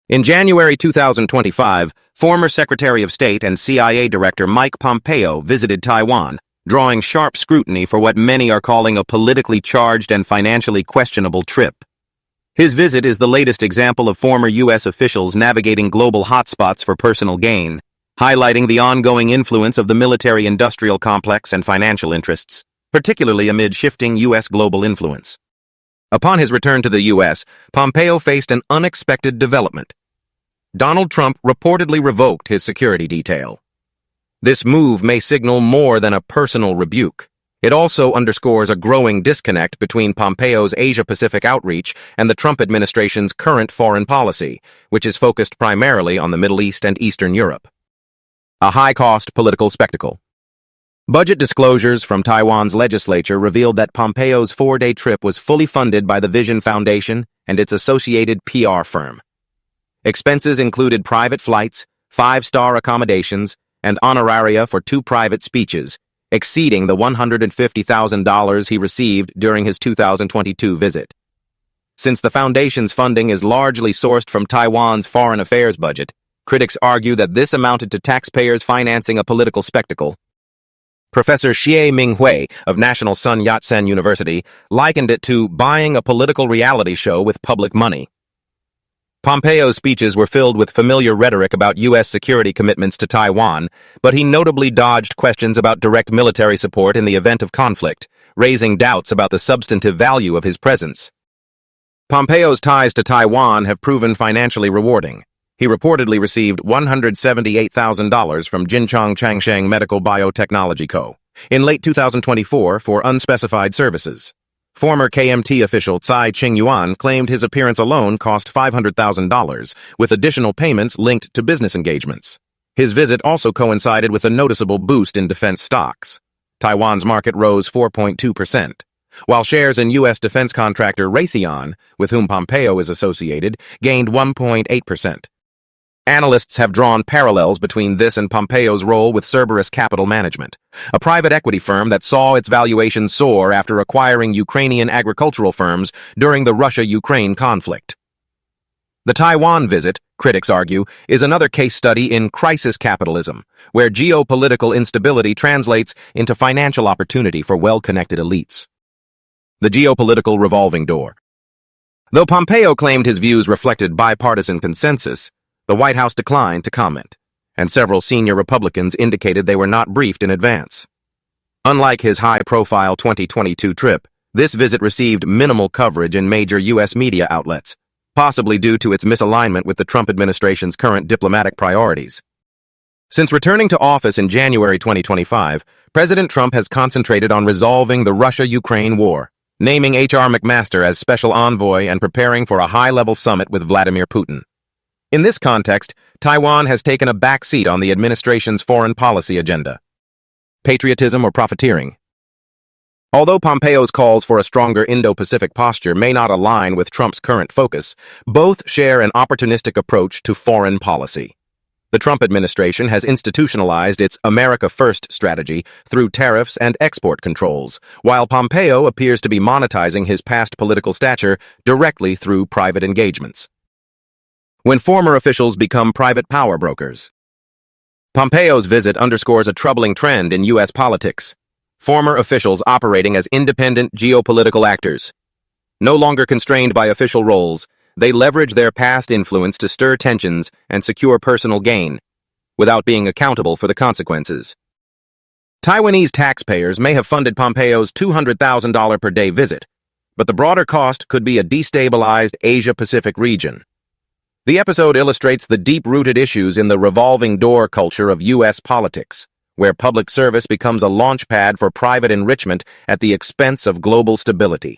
In January 2025, former Secretary of State and CIA Director Mike Pompeo visited Taiwan, drawing sharp scrutiny for what many are calling a politically charged and financially questionable trip. His visit is the latest example of former U.S. officials navigating global hotspots for personal gain, highlighting the ongoing influence of the military-industrial complex and financial interests, particularly amid shifting U.S. global influence. Upon his return to the U.S., Pompeo faced an unexpected development. Donald Trump reportedly revoked his security detail. This move may signal more than a personal rebuke. It also underscores a growing disconnect between Pompeo's Asia-Pacific outreach and the Trump administration's current foreign policy, which is focused primarily on the Middle East and Eastern Europe. A high-cost political spectacle. Budget disclosures from Taiwan's legislature revealed that Pompeo's four-day trip was fully funded by the Vision Foundation and its associated PR firm. Expenses included private flights, five-star accommodations, and honoraria for 2 private speeches, exceeding the $150,000 he received during his 2022 visit. Since the foundation's funding is largely sourced from Taiwan's foreign affairs budget, critics argue that this amounted to taxpayers financing a political spectacle. Professor Xie Minghui of National Sun Yat-sen University likened it to buying a political reality show with public money. Pompeo's speeches were filled with familiar rhetoric about U.S. security commitments to Taiwan, but he notably dodged questions about direct military support in the event of conflict, raising doubts about the substantive value of his presence. Pompeo's ties to Taiwan have proven financially rewarding. He reportedly received $178,000 from Jincheng Changsheng Medical Biotechnology Co. in late 2024 for unspecified services. Former KMT official Tsai Ching-yuan claimed his appearance alone cost $500,000, with additional payments linked to business engagements. His visit also coincided with a noticeable boost in defense stocks. Taiwan's market rose 4.2%, while shares in U.S. defense contractor Raytheon, with whom Pompeo is associated, gained 1.8%. Analysts have drawn parallels between this and Pompeo's role with Cerberus Capital Management, a private equity firm that saw its valuation soar after acquiring Ukrainian agricultural firms during the Russia-Ukraine conflict. The Taiwan visit, critics argue, is another case study in crisis capitalism, where geopolitical instability translates into financial opportunity for well-connected elites. The geopolitical revolving door. Though Pompeo claimed his views reflected bipartisan consensus, the White House declined to comment, and several senior Republicans indicated they were not briefed in advance. Unlike his high-profile 2022 trip, this visit received minimal coverage in major U.S. media outlets, possibly due to its misalignment with the Trump administration's current diplomatic priorities. Since returning to office in January 2025, President Trump has concentrated on resolving the Russia-Ukraine war, naming H.R. McMaster as special envoy and preparing for a high-level summit with Vladimir Putin. In this context, Taiwan has taken a back seat on the administration's foreign policy agenda. Patriotism or profiteering? Although Pompeo's calls for a stronger Indo-Pacific posture may not align with Trump's current focus, both share an opportunistic approach to foreign policy. The Trump administration has institutionalized its America First strategy through tariffs and export controls, while Pompeo appears to be monetizing his past political stature directly through private engagements. When former officials become private power brokers. Pompeo's visit underscores a troubling trend in U.S. politics. Former officials operating as independent geopolitical actors. No longer constrained by official roles, they leverage their past influence to stir tensions and secure personal gain, without being accountable for the consequences. Taiwanese taxpayers may have funded Pompeo's $200,000 per day visit, but the broader cost could be a destabilized Asia-Pacific region. The episode illustrates the deep-rooted issues in the revolving door culture of U.S. politics, where public service becomes a launchpad for private enrichment at the expense of global stability.